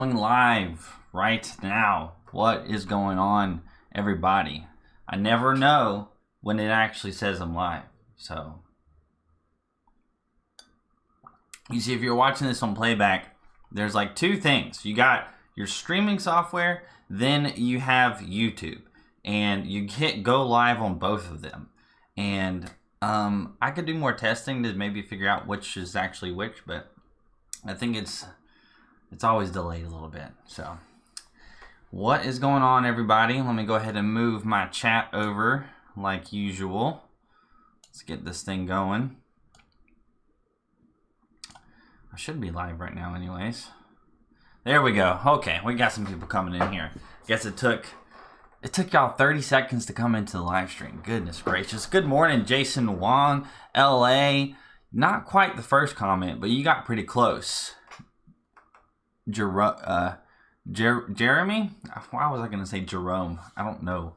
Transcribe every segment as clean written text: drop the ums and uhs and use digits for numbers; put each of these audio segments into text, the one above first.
Going live right now. What is going on, everybody? I never know when it actually says I'm live. So, you see, if you're watching this on playback, there's like two things. You got your streaming software, then you have YouTube. And you hit go live on both of them. And I could do more testing to maybe figure out which is actually which, but I think it's always delayed a little bit. So what is going on, everybody? Let me go ahead and move my chat over like usual. Let's get this thing going. I should be live right now anyways. There we go. Okay, we got some people coming in here. Guess it took y'all 30 seconds to come into the live stream. Goodness gracious. Good morning, Jason Wong, LA. Not quite the first comment, but you got pretty close. Jeremy? Why was I going to say Jerome? I don't know.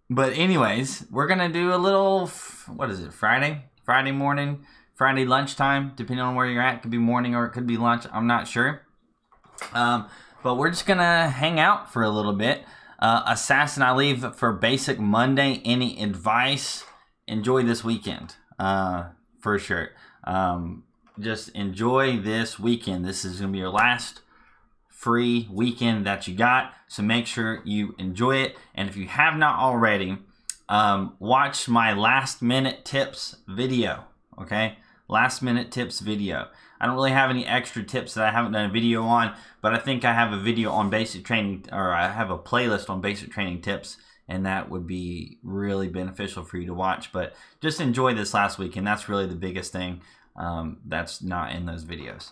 But anyways, we're going to do a little, what is it, Friday morning, Friday lunchtime, depending on where you're at. It could be morning or it could be lunch. I'm not sure. But we're just going to hang out for a little bit. Assassin, I leave for Basic Monday. Any advice? Enjoy this weekend, for sure. Just enjoy this weekend. This is going to be your last free weekend that you got, so make sure you enjoy it. And if you have not already, watch my last minute tips video. Okay, last minute tips video. I don't really have any extra tips that I haven't done a video on, but I think I have a video on basic training, or I have a playlist on basic training tips, and that would be really beneficial for you to watch. But just enjoy this last week, and that's really the biggest thing that's not in those videos.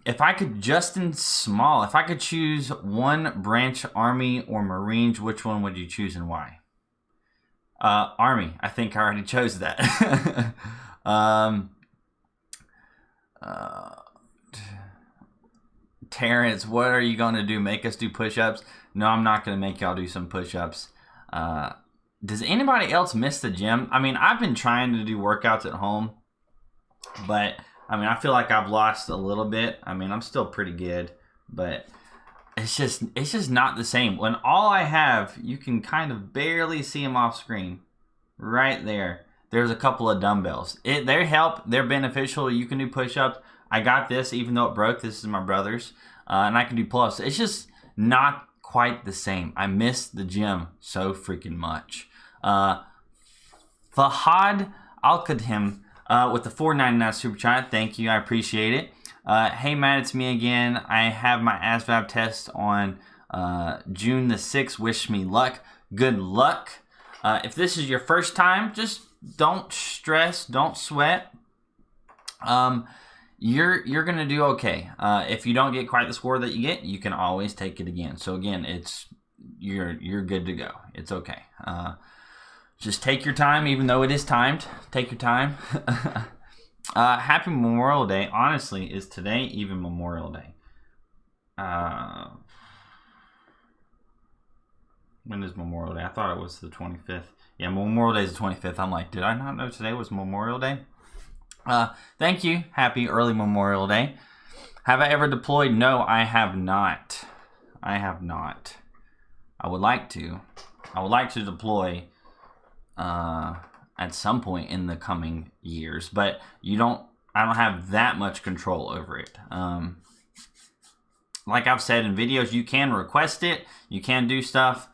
If I could if I could choose one branch, Army or Marines, which one would you choose and why? Army. I think I already chose that. Terrence, what are you going to do? Make us do push-ups? No, I'm not going to make y'all do some push-ups. Does anybody else miss the gym? I mean, I've been trying to do workouts at home, but I mean, I feel like I've lost a little bit. I mean, I'm still pretty good, but it's just not the same. When all I have, you can kind of barely see them off screen. Right there. There's a couple of dumbbells. They help. They're beneficial. You can do push-ups. I got this, even though it broke. This is my brother's. And I can do pull-ups. It's just not quite the same. I miss the gym so freaking much. Fahad Al-Qadhim with the $4.99 super chat. Thank you. I appreciate it. Hey, Matt, it's me again. I have my ASVAB test on June the 6th. Wish me luck. Good luck. If this is your first time, just don't stress, don't sweat. You're gonna do okay. If you don't get quite the score that you get, you can always take it again. So again, you're good to go. It's okay. Just take your time, even though it is timed. Take your time. Happy Memorial Day. Honestly, is today even Memorial Day? When is Memorial Day? I thought it was the 25th. Yeah, Memorial Day is the 25th. I'm like, did I not know today was Memorial Day? Thank you. Happy early Memorial Day. Have I ever deployed? No, I have not. I have not. I would like to. I would like to deploy at some point in the coming years, but I don't have that much control over it. Like I've said in videos, you can request it. You can do stuff.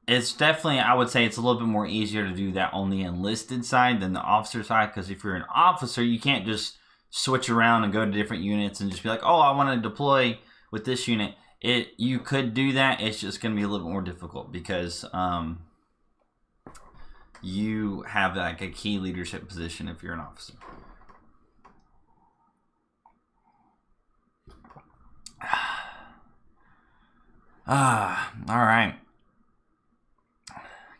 It's definitely, I would say it's a little bit more easier to do that on the enlisted side than the officer side, because if you're an officer, you can't just switch around and go to different units and just be like, oh, I want to deploy with this unit. You could do that. It's just going to be a little bit more difficult because you have like a key leadership position if you're an officer. All right.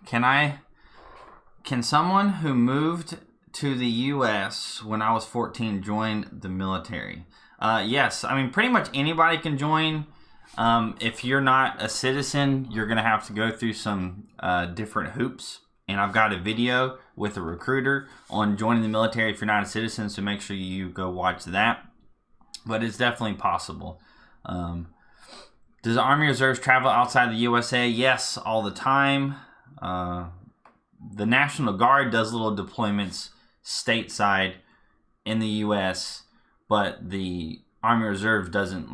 Can someone who moved to the U.S. when I was 14 join the military? Yes. I mean, pretty much anybody can join. If you're not a citizen, you're going to have to go through some different hoops. And I've got a video with a recruiter on joining the military if you're not a citizen, so make sure you go watch that. but it's definitely possible. Does the Army Reserves travel outside the USA? Yes, all the time. The National Guard does little deployments stateside in the U.S., but the Army Reserve doesn't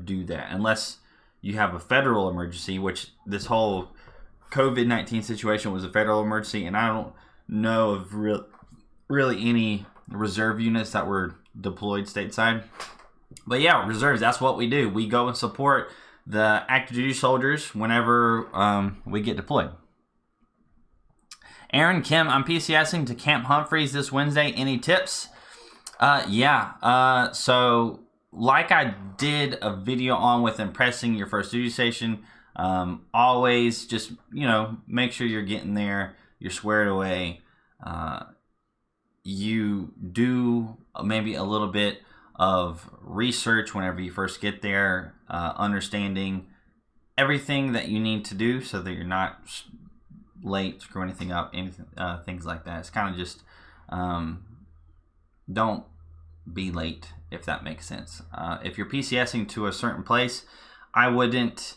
do that unless you have a federal emergency, which this whole COVID-19 situation was a federal emergency, and I don't know of really any reserve units that were deployed stateside. But yeah, reserves, that's what we do. We go and support the active duty soldiers whenever we get deployed. Aaron Kim, I'm PCSing to Camp Humphreys this Wednesday. Any tips? So like I did a video on with impressing your first duty station, always just, make sure you're getting there, you're squared away. You do maybe a little bit of research whenever you first get there, understanding everything that you need to do so that you're not late, screw anything up, anything, things like that. It's kind of just don't be late, if that makes sense. If you're PCSing to a certain place, I wouldn't.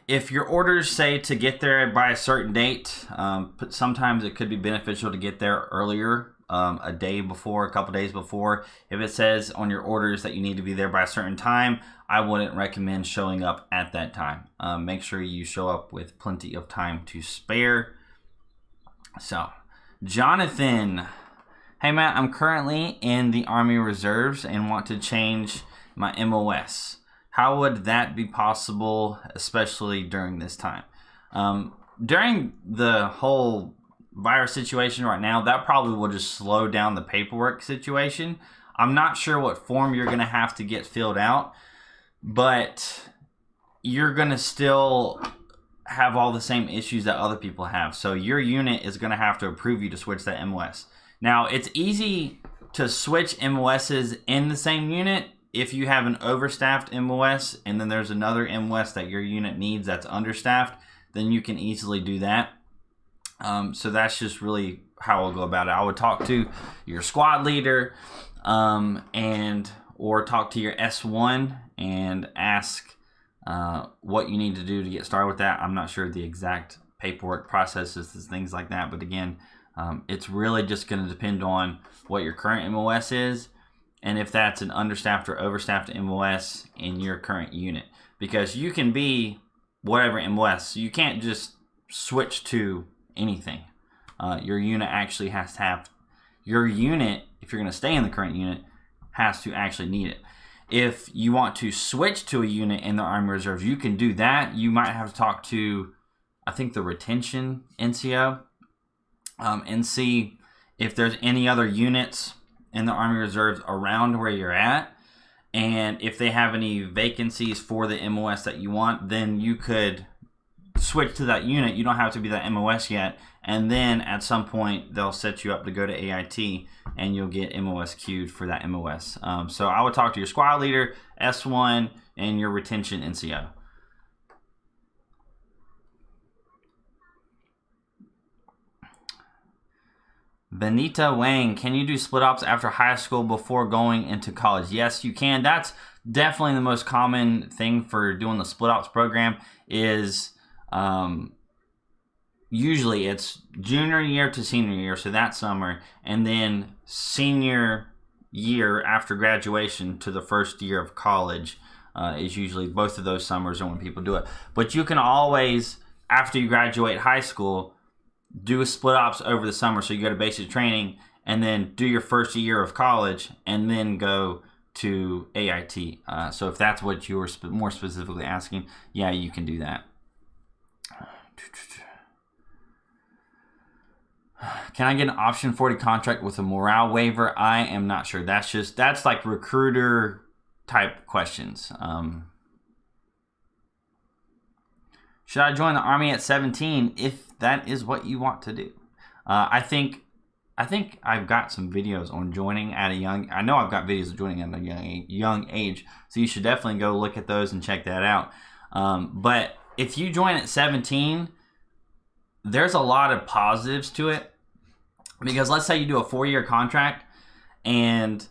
If your orders say to get there by a certain date, but sometimes it could be beneficial to get there earlier, a day before, a couple days before. If it says on your orders that you need to be there by a certain time, I wouldn't recommend showing up at that time. Make sure you show up with plenty of time to spare. So, Jonathan, hey Matt, I'm currently in the Army Reserves and want to change my MOS. How would that be possible, especially during this time? During the whole virus situation right now, that probably will just slow down the paperwork situation. I'm not sure what form you're going to have to get filled out, but you're going to still have all the same issues that other people have. So your unit is going to have to approve you to switch that MOS. Now, it's easy to switch MOSs in the same unit if you have an overstaffed MOS and then there's another MOS that your unit needs that's understaffed, then you can easily do that. So that's just really how I'll go about it. I would talk to your squad leader or talk to your S1 and ask what you need to do to get started with that. I'm not sure the exact paperwork processes and things like that, but again, it's really just going to depend on what your current MOS is and if that's an understaffed or overstaffed MOS in your current unit. Because you can be whatever MOS. You can't just switch to anything. Your unit actually has to have, your unit, if you're going to stay in the current unit, has to actually need it. If you want to switch to a unit in the Army Reserves, you can do that. You might have to talk to, I think, the retention NCO and see if there's any other units in the Army Reserves around where you're at. And if they have any vacancies for the MOS that you want, then you could switch to that unit. You don't have to be that MOS yet. And then at some point, they'll set you up to go to AIT and you'll get MOS queued for that MOS. So I would talk to your squad leader, S1, and your retention NCO. Benita Wang, can you do split ops after high school before going into college? Yes, you can. That's definitely the most common thing for doing the split ops program is usually it's junior year to senior year, so that summer, and then senior year after graduation to the first year of college is usually both of those summers are when people do it. But you can always, after you graduate high school, do a split ops over the summer. So you go to basic training and then do your first year of college and then go to AIT. So if that's what you were more specifically asking, yeah, you can do that. Can I get an option 40 contract with a morale waiver? I am not sure. That's like recruiter type questions. Should I join the Army at 17 if that is what you want to do? I think I've got some videos on joining at a young. I know I've got videos of joining at a young age, so you should definitely go look at those and check that out. But if you join at 17, there's a lot of positives to it, because let's say you do a 4-year contract and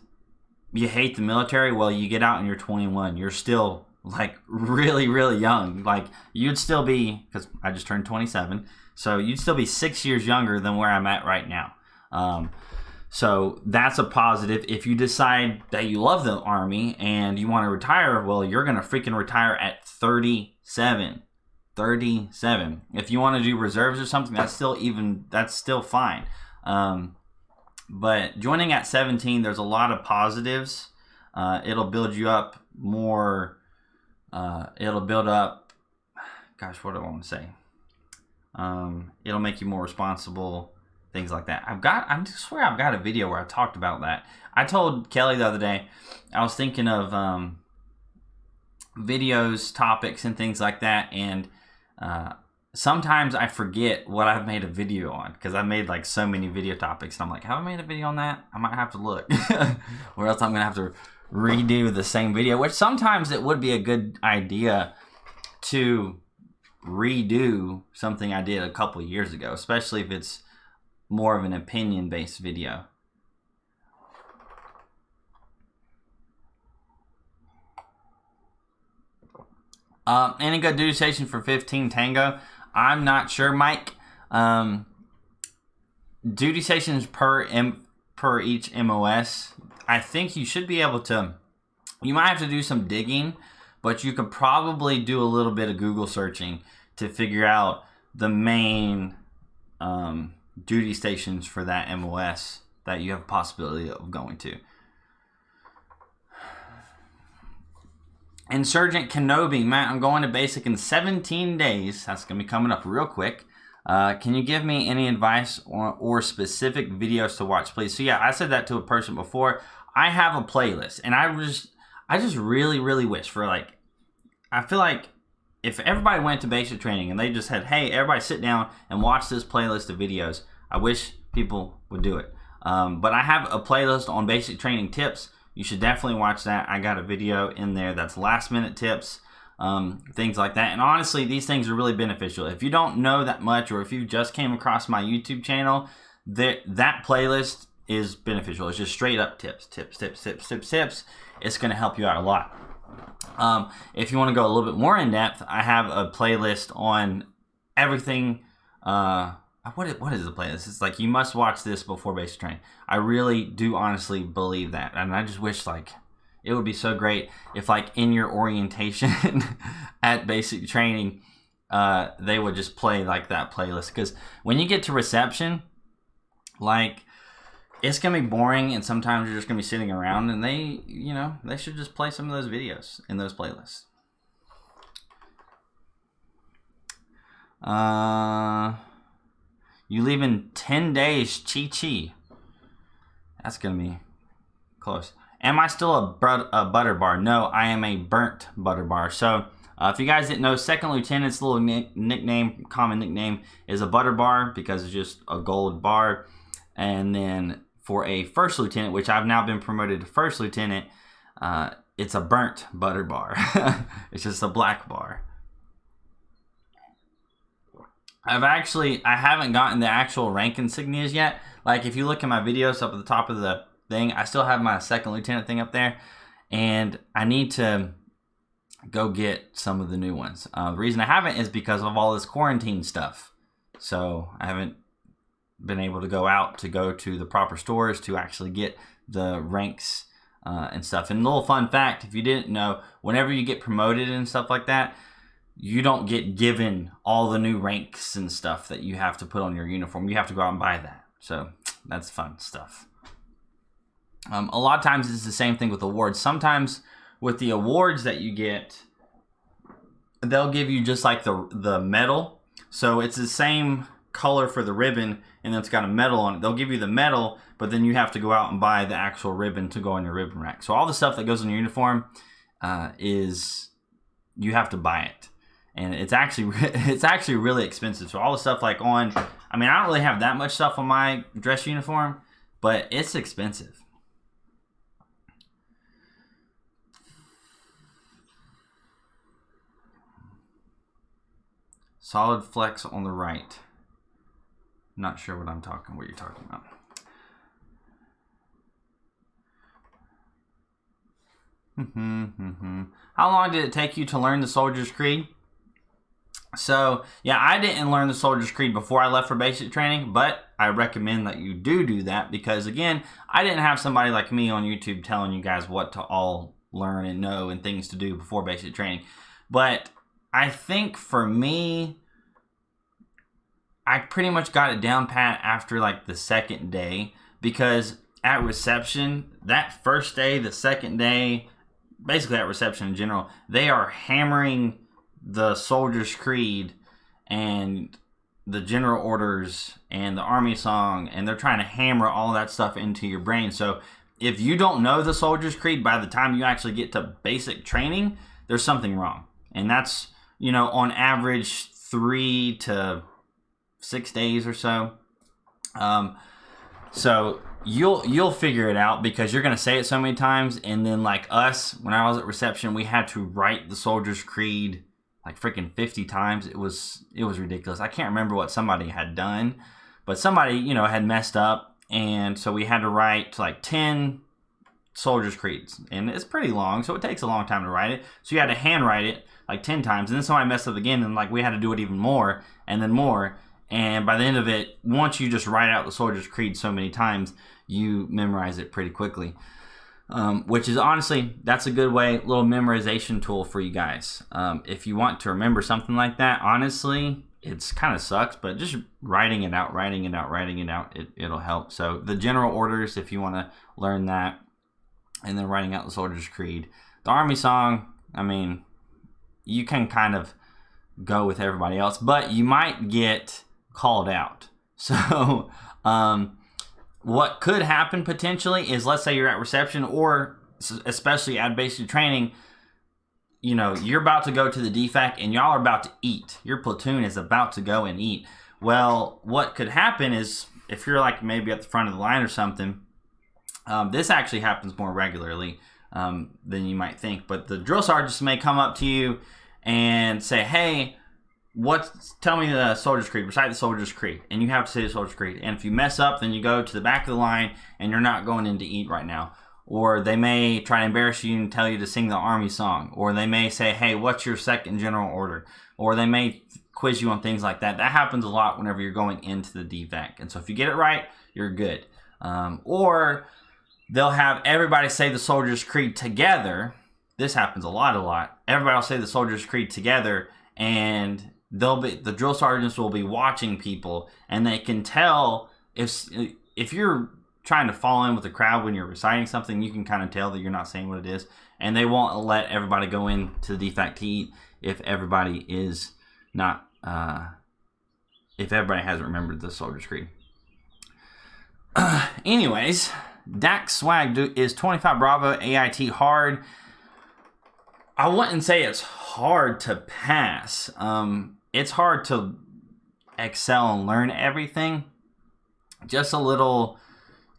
you hate the military, well, you get out and you're 21. You're still like really, really young. Like you'd still be, because I just turned 27, so you'd still be 6 years younger than where I'm at right now. So that's a positive. If you decide that you love the Army and you want to retire, well, you're going to freaking retire at 37. 37. If you want to do reserves or something, that's still fine. But joining at 17, there's a lot of positives. It'll build you up more. It'll build up, gosh, what do I want to say? It'll make you more responsible, things like that. I swear I've got a video where I talked about that. I told Kelly the other day, I was thinking of videos, topics, and things like that, and sometimes I forget what I've made a video on, because I've made like so many video topics, and I'm like, have I made a video on that? I might have to look, or else I'm gonna have to redo the same video, which sometimes it would be a good idea to redo something I did a couple years ago, especially if it's more of an opinion-based video. Any good duty station for 15 Tango? I'm not sure, Mike. Duty stations per each MOS. I think you should be able to. You might have to do some digging, but you could probably do a little bit of Google searching to figure out the main duty stations for that MOS that you have a possibility of going to. Insurgent Kenobi, Matt, I'm going to basic in 17 days. That's going to be coming up real quick. Can you give me any advice or specific videos to watch, please? So yeah, I said that to a person before. I have a playlist, and I just really, really wish for, like, I feel like if everybody went to basic training and they just said, hey, everybody sit down and watch this playlist of videos, I wish people would do it. But I have a playlist on basic training tips. You should definitely watch that. I got a video in there that's last minute tips, things like that. And honestly, these things are really beneficial. If you don't know that much, or if you just came across my YouTube channel, that playlist is beneficial. It's just straight up tips. It's going to help you out a lot. If you want to go a little bit more in depth, I have a playlist on everything. What is the playlist? It's like, you must watch this before basic training. I really do honestly believe that. And I just wish, like, it would be so great if, like, in your orientation at basic training, they would just play, like, that playlist. Because when you get to reception, like, it's going to be boring, and sometimes you're just going to be sitting around, and they should just play some of those videos in those playlists. You leave in 10 days, Chi. That's going to be close. Am I still a butter bar? No, I am a burnt butter bar. So, if you guys didn't know, second lieutenant's little nickname, common nickname, is a butter bar, because it's just a gold bar. And then for a first lieutenant, which I've now been promoted to first lieutenant, it's a burnt butter bar. It's just a black bar. I haven't gotten the actual rank insignias yet. Like, if you look at my videos up at the top of the thing, I still have my second lieutenant thing up there, and I need to go get some of the new ones. The reason I haven't is because of all this quarantine stuff. So I haven't been able to go to the proper stores to actually get the ranks and stuff. And a little fun fact, if you didn't know, whenever you get promoted and stuff like that, you don't get given all the new ranks and stuff that you have to put on your uniform. You have to go out and buy that. So that's fun stuff. A lot of times it's the same thing with awards. Sometimes with the awards that you get, they'll give you just like the medal. So it's the same color for the ribbon, and then it's got a medal on it. They'll give you the medal, but then you have to go out and buy the actual ribbon to go on your ribbon rack. So all the stuff that goes on your uniform is you have to buy it. And it's actually really expensive. So all the stuff like I don't really have that much stuff on my dress uniform, but it's expensive. Solid flex on the right. Not sure what you're talking about. How long did it take you to learn the Soldier's Creed? So, yeah, I didn't learn the Soldier's Creed before I left for basic training, but I recommend that you do that because, again, I didn't have somebody like me on YouTube telling you guys what to all learn and know and things to do before basic training. But I think for me, I pretty much got it down pat after like the second day, because at reception, that first day, the second day, basically at reception in general, they are hammering the Soldier's Creed and the general orders and the army song, and they're trying to hammer all that stuff into your brain. So if you don't know the Soldier's Creed by the time you actually get to basic training, there's something wrong. And that's, you know, on average 3 to 6 days or so. So you'll figure it out because you're going to say it so many times. And then like us, when I was at reception, we had to write the Soldier's Creed like freaking 50 times. It was ridiculous. I can't remember what somebody had done, but somebody, you know, had messed up. And so we had to write like 10 Soldier's Creeds, and it's pretty long, so it takes a long time to write it. So you had to handwrite it like 10 times, and then somebody messed up again, and like we had to do it even more, and then more. And by the end of it, once you just write out the Soldier's Creed so many times, you memorize it pretty quickly. Which is honestly, that's a good way, little memorization tool for you guys. If you want to remember something like that, honestly, it's kind of sucks, but just writing it out, it'll help. So the general orders, if you want to learn that, and then writing out the Soldier's Creed. The army song, I mean, you can kind of go with everybody else, but you might get called out. So what could happen potentially is, let's say you're at reception, or especially at basic training, you know, you're about to go to the DFAC and y'all are about to eat. Your platoon is about to go and eat. Well, what could happen is, if you're like maybe at the front of the line or something, this actually happens more regularly than you might think, but the drill sergeants may come up to you and say, hey, tell me the Soldier's Creed, recite the Soldier's Creed, and you have to say the Soldier's Creed. And if you mess up, then you go to the back of the line and you're not going in to eat right now. Or they may try to embarrass you and tell you to sing the army song. Or they may say, hey, what's your second general order? Or they may quiz you on things like that. That happens a lot whenever you're going into the DVAC. And so if you get it right, you're good. Or they'll have everybody say the Soldier's Creed together. This happens a lot. Everybody will say the Soldier's Creed together, and the drill sergeants will be watching people, and they can tell if you're trying to fall in with the crowd when you're reciting something, you can kind of tell that you're not saying what it is, and they won't let everybody go into the DFAC to eat if everybody is not, if everybody hasn't remembered the Soldier's Creed. Anyways, DAC swag is 25 Bravo AIT hard. I wouldn't say it's hard to pass. It's hard to excel and learn everything. Just a little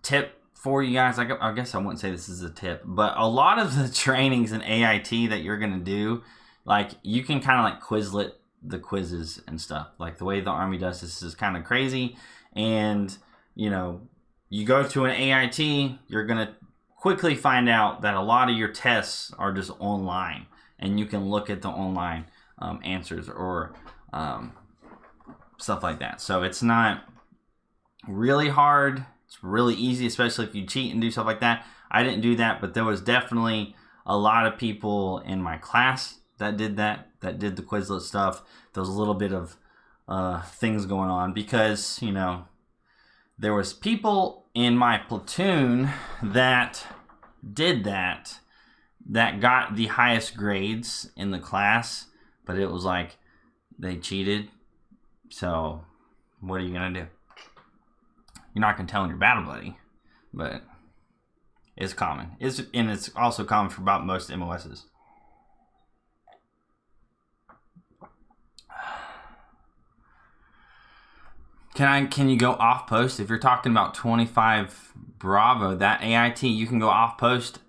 tip for you guys. I guess I wouldn't say this is a tip, but a lot of the trainings in AIT that you're going to do, like, you can kind of like Quizlet the quizzes and stuff. Like, the way the Army does this is kind of crazy. And, you know, you go to an AIT, you're going to quickly find out that a lot of your tests are just online, and you can look at the online answers or stuff like that. So it's not really hard. It's really easy, especially if you cheat and do stuff like that. I didn't do that, but there was definitely a lot of people in my class that did that did the Quizlet stuff. There was a little bit of things going on because, you know, there was people in my platoon that did that got the highest grades in the class, but it was like they cheated. So what are you going to do? You're not going to tell your battle buddy, but it's common. It's also common for about most MOSs. Can you go off post? If you're talking about 25 Bravo, that AIT, you can go off post.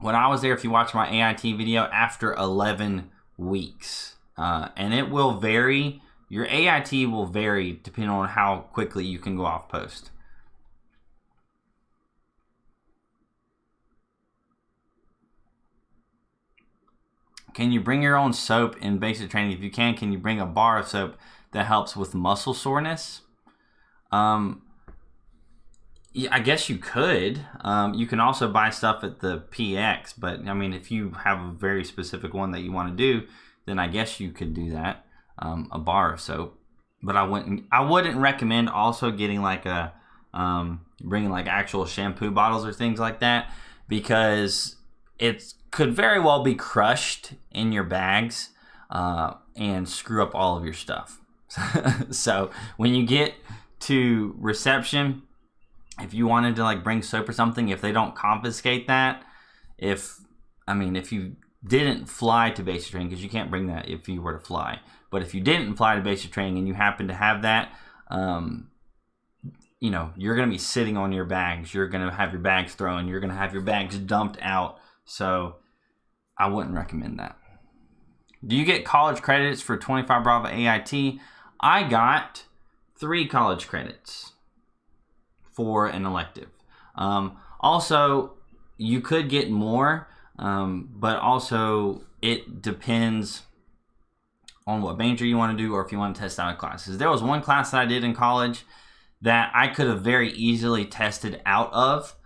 When I was there, if you watch my AIT video, after 11 weeks, and it will vary. Your AIT will vary depending on how quickly you can go off post. Can you bring your own soap in basic training? If you can you bring a bar of soap that helps with muscle soreness? Yeah, I guess you could. You can also buy stuff at the PX, but I mean, if you have a very specific one that you want to do, then I guess you could do that. A bar of soap, but I wouldn't recommend also getting like a bringing like actual shampoo bottles or things like that, because it could very well be crushed in your bags and screw up all of your stuff. So when you get to reception, if you wanted to like bring soap or something, if they don't confiscate that, if you didn't fly to basic training, because you can't bring that if you were to fly, but if you didn't fly to basic training and you happen to have that, you're going to be sitting on your bags. You're going to have your bags thrown. You're going to have your bags dumped out. So I wouldn't recommend that. Do you get college credits for 25 Bravo AIT? I got 3 college credits for an elective. Also, you could get more, but also it depends on what major you want to do or if you want to test out of classes. There was one class that I did in college that I could have very easily tested out of.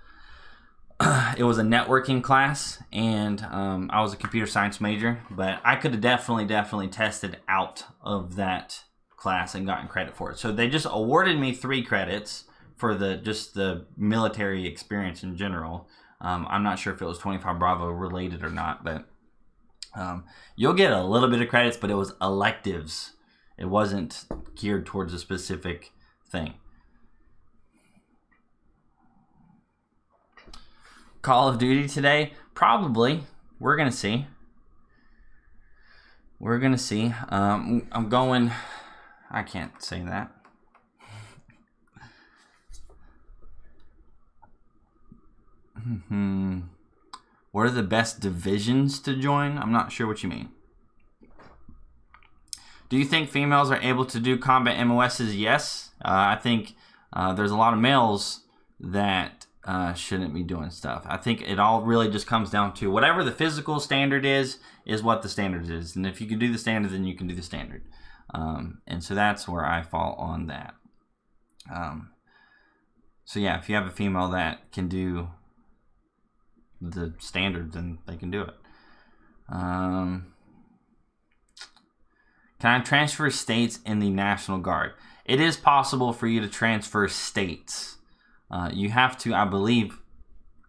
It was a networking class, and I was a computer science major, but I could have definitely tested out of that class and gotten credit for it. So they just awarded me 3 credits for the military experience in general. I'm not sure if it was 25 Bravo related or not, but you'll get a little bit of credits, but it was electives. It wasn't geared towards a specific thing. Call of Duty today? Probably. We're going to see. I'm going... I can't say that. What are the best divisions to join? I'm not sure what you mean. Do you think females are able to do combat MOSs? Yes. I think there's a lot of males that shouldn't be doing stuff. I think it all really just comes down to whatever the physical standard is what the standard is. And if you can do the standard, then you can do the standard. And so that's where I fall on that. So yeah, if you have a female that can do the standards, then they can do it. Can I transfer states in the National Guard? It is possible for you to transfer states. You have to, I believe,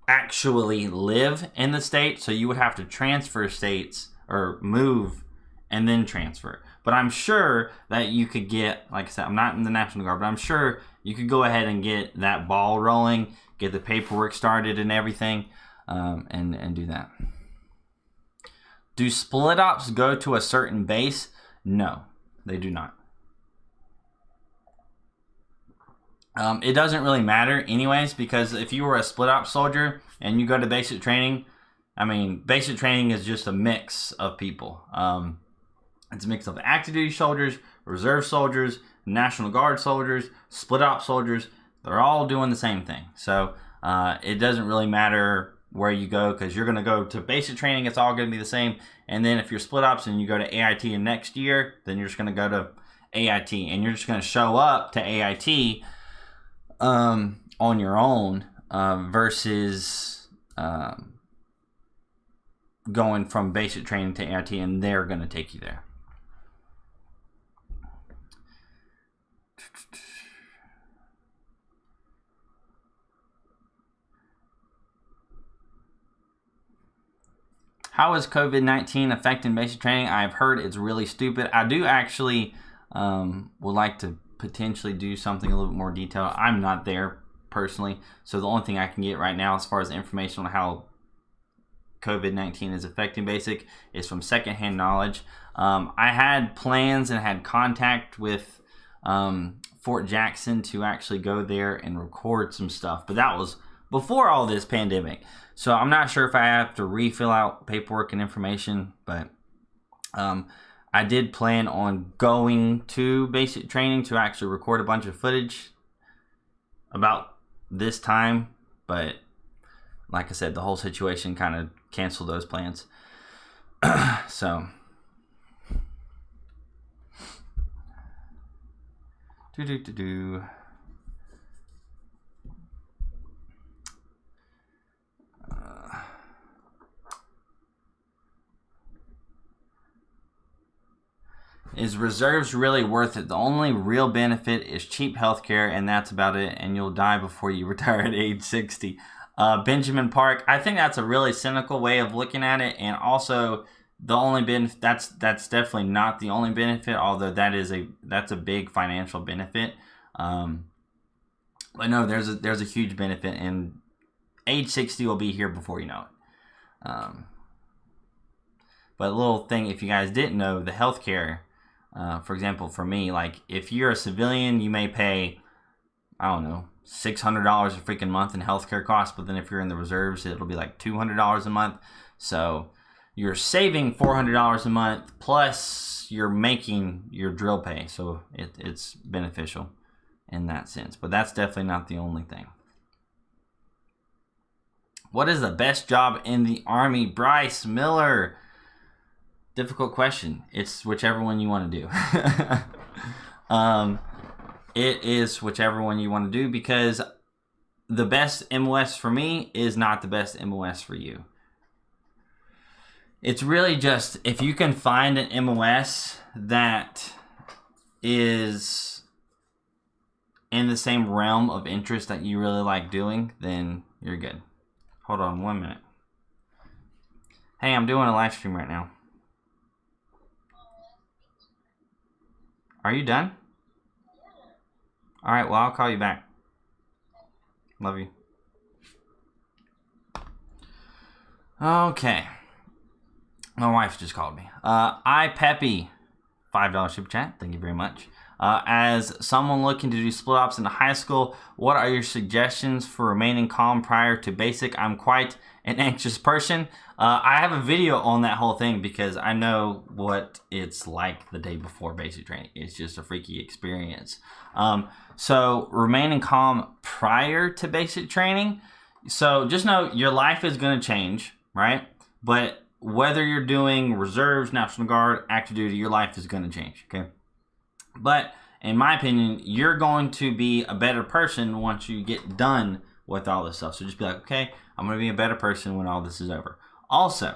actually live in the state. So you would have to transfer states or move and then transfer. But I'm sure that you could get, like I said, I'm not in the National Guard, but I'm sure you could go ahead and get that ball rolling, get the paperwork started and everything, and do that. Do split ops go to a certain base? No, they do not. It doesn't really matter anyways, because if you were a split ops soldier and you go to basic training, basic training is just a mix of people. It's a mix of active duty soldiers, reserve soldiers, National Guard soldiers, split ops soldiers. They're all doing the same thing. So it doesn't really matter where you go, because you're going to go to basic training. It's all going to be the same. And then if you're split ops and you go to AIT in next year, then you're just going to go to AIT, and you're just going to show up to AIT on your own versus going from basic training to AIT, and they're going to take you there. How is COVID-19 affecting basic training? I've heard it's really stupid. I do actually would like to potentially do something a little bit more detailed. I'm not there personally, so the only thing I can get right now as far as information on how COVID-19 is affecting basic is from secondhand knowledge. I had plans and had contact with Fort Jackson to actually go there and record some stuff, but that was before all this pandemic. So I'm not sure if I have to refill out paperwork and information, but I did plan on going to basic training to actually record a bunch of footage about this time, but like I said, the whole situation kind of canceled those plans. So, do. Is reserves really worth it? The only real benefit is cheap healthcare, and that's about it. And you'll die before you retire at age 60. Benjamin Park. I think that's a really cynical way of looking at it, and also the only benefit. That's definitely not the only benefit, although that's a big financial benefit. But no, there's a huge benefit, and age 60 will be here before you know it. But a little thing, if you guys didn't know, the healthcare. For example, for me, like if you're a civilian, you may pay, I don't know, $600 a freaking month in healthcare costs. But then if you're in the reserves, it'll be like $200 a month. So you're saving $400 a month, plus you're making your drill pay. So it's beneficial in that sense. But that's definitely not the only thing. What is the best job in the Army? Bryce Miller. Difficult question. It's whichever one you want to do. It is whichever one you want to do, because the best MOS for me is not the best MOS for you. It's really just if you can find an MOS that is in the same realm of interest that you really like doing, then you're good. Hold on 1 minute. Hey, I'm doing a live stream right now. Are you done? All right, well, I'll call you back. Love you. Okay. My wife just called me. iPeppy, $5 super chat. Thank you very much. As someone looking to do split ops in high school, what are your suggestions for remaining calm prior to basic? I'm quite an anxious person. I have a video on that whole thing because I know what it's like the day before basic training. It's just a freaky experience. So remaining calm prior to basic training. So just know your life is going to change, right? But whether you're doing reserves, National Guard, active duty, your life is going to change, okay? But in my opinion, you're going to be a better person once you get done with all this stuff. So just be like, okay, I'm going to be a better person when all this is over. Also,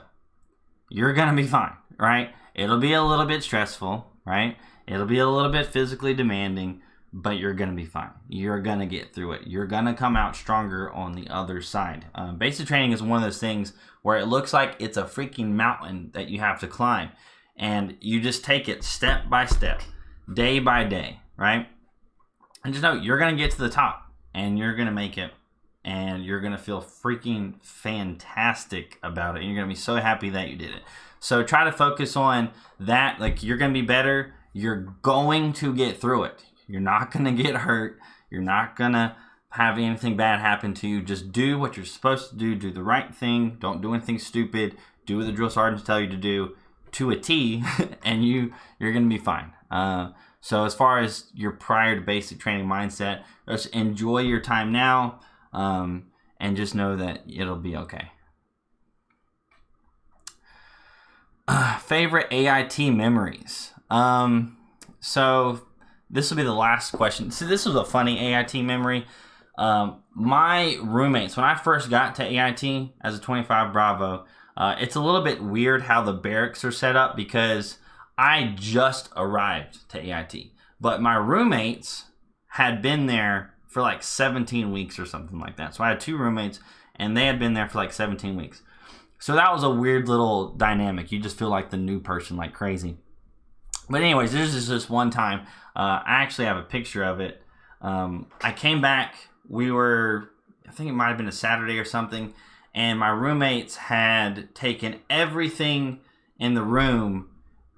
you're going to be fine, right? It'll be a little bit stressful, right? It'll be a little bit physically demanding, but you're going to be fine. You're going to get through it. You're going to come out stronger on the other side. Basic training is one of those things where it looks like it's a freaking mountain that you have to climb. And you just take it step by step, day by day, right? And just know you're going to get to the top and you're going to make it. And you're going to feel freaking fantastic about it. And you're going to be so happy that you did it. So try to focus on that. Like, you're going to be better. You're going to get through it. You're not going to get hurt. You're not going to have anything bad happen to you. Just do what you're supposed to do. Do the right thing. Don't do anything stupid. Do what the drill sergeants tell you to do to a T. And you're going to be fine. So as far as your prior to basic training mindset, just enjoy your time now. And just know that it'll be okay. Favorite AIT memories. So this will be the last question. See, this was a funny AIT memory. My roommates, when I first got to AIT as a 25 Bravo, it's a little bit weird how the barracks are set up because I just arrived to AIT. But my roommates had been there for like 17 weeks or something like that. So I had two roommates and they had been there for like 17 weeks. So that was a weird little dynamic. You just feel like the new person like crazy. But anyways, this is just one time. I actually have a picture of it. I came back. I think it might have been a Saturday or something. And my roommates had taken everything in the room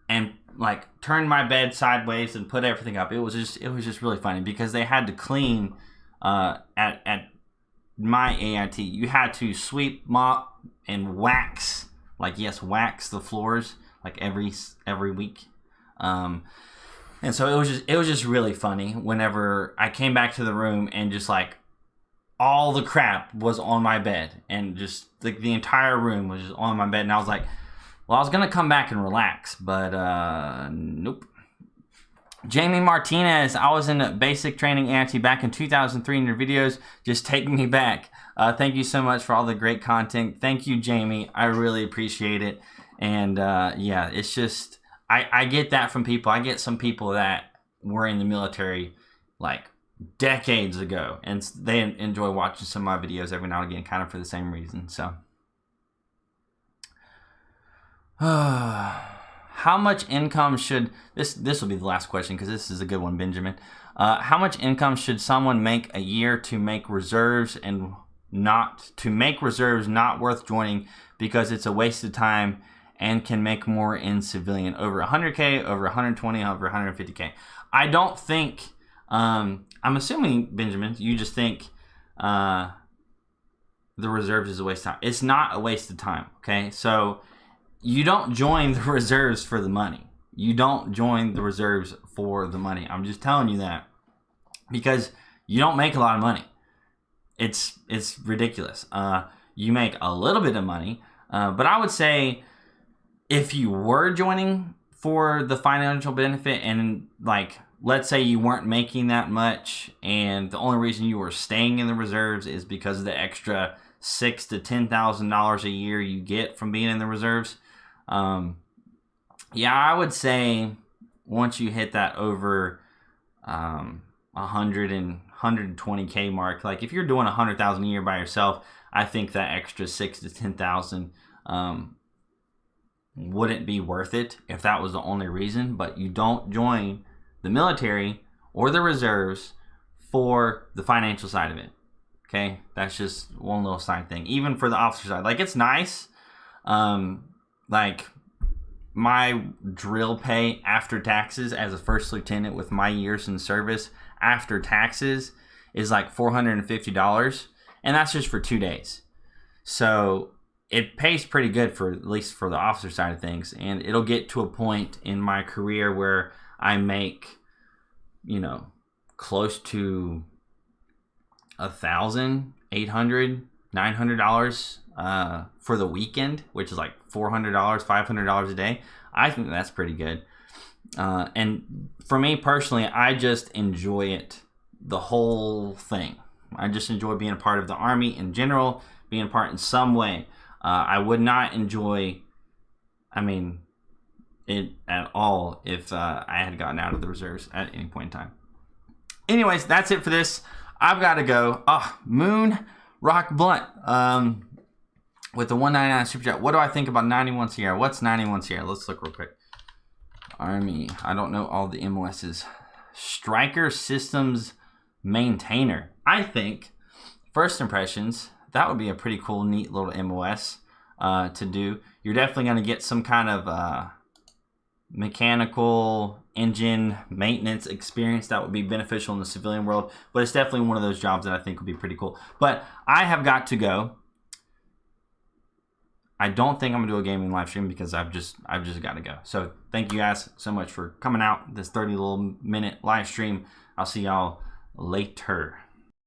and like turned my bed sideways and put everything up. It was just really funny because they had to clean at my AIT. You had to sweep, mop, and wax, wax the floors like every week. And so it was just really funny whenever I came back to the room and just like all the crap was on my bed and just like the entire room was just on my bed, and I was like, Well, I was going to come back and relax, but nope. Jamie Martinez, I was in basic training AIT back in 2003 in your videos, just taking me back. Thank you so much for all the great content. Thank you, Jamie. I really appreciate it. And yeah, it's just, I get that from people. I get some people that were in the military like decades ago, and they enjoy watching some of my videos every now and again, kind of for the same reason. So, how much income should this will be the last question because this is a good one, Benjamin. How much income should someone make a year to make reserves not worth joining because it's a waste of time and can make more in civilian? Over 100K, over 120, over 150K. I don't think. I'm assuming, Benjamin, you just think the reserves is a waste of time. It's not a waste of time. Okay, so you don't join the reserves for the money. You don't join the reserves for the money. I'm just telling you that because you don't make a lot of money. It's ridiculous. You make a little bit of money, but I would say if you were joining for the financial benefit and like let's say you weren't making that much and the only reason you were staying in the reserves is because of the extra $6,000 to $10,000 a year you get from being in the reserves. Yeah, I would say once you hit that over 100 and 120K mark, like if you're doing 100,000 a year by yourself, I think that extra 6,000 to 10,000 wouldn't be worth it if that was the only reason. But you don't join the military or the reserves for the financial side of it. Okay, that's just one little side thing. Even for the officer side, like it's nice. Like my drill pay after taxes as a first lieutenant with my years in service after taxes is like $450, and that's just for 2 days. So it pays pretty good for at least for the officer side of things, and it'll get to a point in my career where I make, you know, close to $1,800, $900 for the weekend, which is like $400, $500 a day. I think that's pretty good. And for me personally, I just enjoy it, the whole thing. I just enjoy being a part of the Army in general, being a part in some way. I would not enjoy, it at all if I had gotten out of the reserves at any point in time. Anyways, that's it for this. I've got to go. Moon Rock Blunt with the $1.99 super chat. What do I think about 91 Sierra? What's 91 Sierra? Let's look real quick. Army. I don't know all the MOSs. Striker Systems Maintainer. I think, first impressions, that would be a pretty cool, neat little MOS to do. You're definitely going to get some kind of mechanical engine maintenance experience that would be beneficial in the civilian world, but it's definitely one of those jobs that I think would be pretty cool. But I have got to go. I don't think I'm gonna do a gaming live stream because I've just got to go. So thank you guys so much for coming out this 30 little minute live stream. I'll see y'all later.